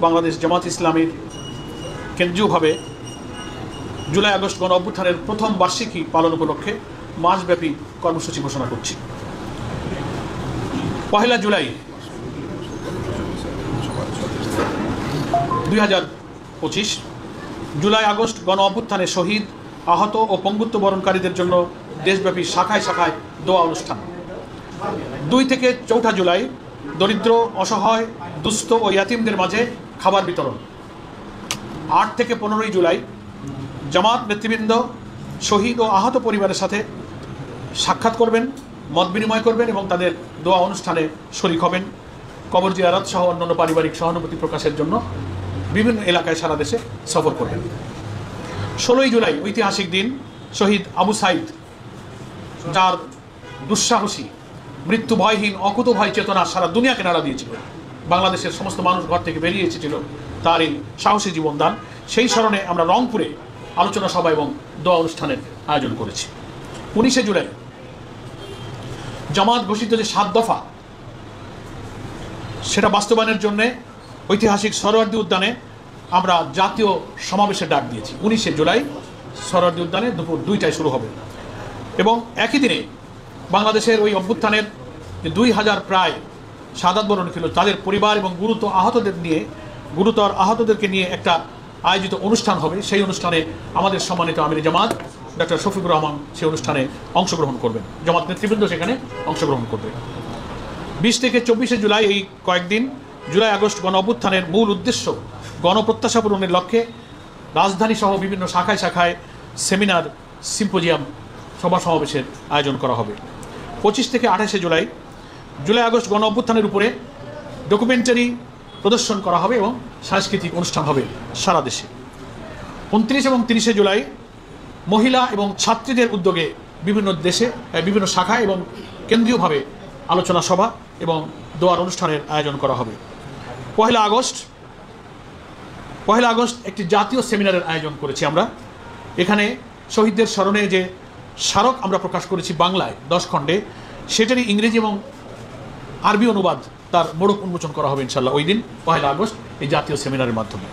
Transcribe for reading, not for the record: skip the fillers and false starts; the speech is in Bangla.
বাংলাদেশ জামাত ইসলামীর কেন্দ্রীয়ভাবে জুলাই আগস্ট গণ অভ্যুত্থানের প্রথম বার্ষিকী পালন উপলক্ষে মাসব্যাপী কর্মসূচি ঘোষণা করছি। 1 জুলাই 2025 জুলাই আগস্ট গণ অভ্যুত্থানে শহীদ, আহত ও পঙ্গুত্ব বরণকারীদের জন্য দেশব্যাপী শাখায় শাখায় দোয়া অনুষ্ঠান। 2 থেকে 4 জুলাই দরিদ্র, অসহায়, দুস্থ ও ইয়াতিমদের মাঝে খাবার বিতরণ। 8 থেকে 15 জুলাই জামাত নেতৃবৃন্দ শহীদ ও আহত পরিবারের সাথে সাক্ষাৎ করবেন, মত বিনিময় করবেন এবং তাদের দোয়া অনুষ্ঠানে শরীক হবেন। কবর জিয়ারত সহ অন্যান্য পারিবারিক সহানুভূতি প্রকাশের জন্য বিভিন্ন এলাকায় সারা দেশে সফর করবেন। 16 জুলাই ঐতিহাসিক দিন, শহীদ আবু সাইদ, যার দুঃসাহসী, মৃত্যু ভয়হীন, অকুতোভয় চেতনা সারা দুনিয়াকে নাড়া দিয়েছিল, বাংলাদেশের সমস্ত মানুষ ঘর থেকে বেরিয়ে এসেছিল তার এই সাহসী জীবনদান। সেই স্মরণে আমরা রংপুরে আলোচনা সভা এবং দোয়া অনুষ্ঠানের আয়োজন করেছি। 19 জুলাই জামাত ঘোষিত যে 7 দফা, সেটা বাস্তবায়নের জন্য ঐতিহাসিক সরোয়ার্দী উদ্যানে আমরা জাতীয় সমাবেশের ডাক দিয়েছি। 19 জুলাই সরোয়ার্দী উদ্যানে দুপুর 2টায় শুরু হবে এবং একই দিনে বাংলাদেশের ওই অভ্যুত্থানের 2000 প্রায় শাহাদাত বরণ ছিল তাদের পরিবার এবং গুরুতর আহতদেরকে নিয়ে একটা আয়োজিত অনুষ্ঠান হবে। সেই অনুষ্ঠানে আমাদের সম্মানিত আমির জামাত ডক্টর শফিকুর রহমান সেই অনুষ্ঠানে অংশগ্রহণ করবেন, জামাত নেতৃবৃন্দ সেখানে অংশগ্রহণ করবে। 20 থেকে 24 জুলাই এই কয়েকদিন জুলাই আগস্ট গণ অভ্যুত্থানের মূল উদ্দেশ্য গণপ্রত্যাশা পূরণের লক্ষ্যে রাজধানী সহ বিভিন্ন শাখায় শাখায় সেমিনার, সিম্পোজিয়াম, সভা সমাবেশের আয়োজন করা হবে। 25 থেকে 28 জুলাই জুলাই আগস্ট গণ অভ্যুত্থানের উপরে ডকুমেন্টারি প্রদর্শন করা হবে এবং সাংস্কৃতিক অনুষ্ঠান হবে সারা দেশে। 29 এবং 30 জুলাই মহিলা এবং ছাত্রীদের উদ্যোগে বিভিন্ন শাখায় এবং কেন্দ্রীয়ভাবে আলোচনা সভা এবং দোয়ার অনুষ্ঠানের আয়োজন করা হবে। 1 আগস্ট একটি জাতীয় সেমিনারের আয়োজন করেছি আমরা। এখানে শহীদদের স্মরণে যে স্মারক আমরা প্রকাশ করেছি বাংলায় 10 খণ্ডে, সেটারই ইংরেজি এবং আরবি অনুবাদ, তার মোড়ক উন্মোচন করা হবে ইনশাল্লাহ ওই দিন 1 আগস্ট এই জাতীয় সেমিনারের মাধ্যমে।